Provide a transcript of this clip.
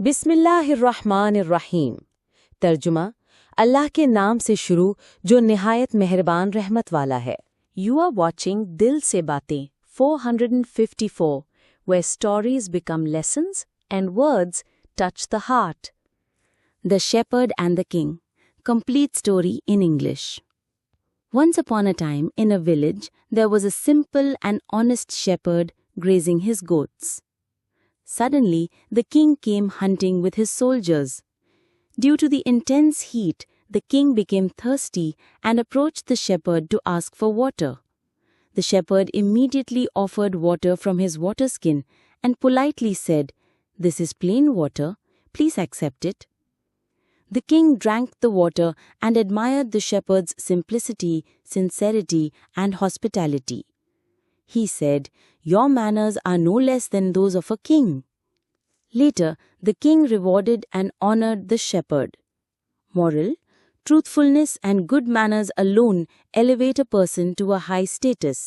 बिस्मिल्लाहिर्रहमानिर्रहीम। तर्जुमा, अल्लाह के नाम से शुरू जो निहायत मेहरबान रहमत वाला है। You are watching Dil Se Baatein 454, where stories become lessons and words touch the heart. The Shepherd and the King. Complete story in English. Once upon a time, in a village, there was a simple and honest shepherd grazing his goats. Suddenly, the king came hunting with his soldiers. Due to the intense heat, the king became thirsty and approached the shepherd to ask for water. The shepherd immediately offered water from his water skin and politely said, "This is plain water, please accept it." The king drank the water and admired the shepherd's simplicity, sincerity, and hospitality. He said, "Your manners are no less than those of a king." Later, the king rewarded and honored the shepherd. Moral: truthfulness and good manners alone elevate a person to a high status.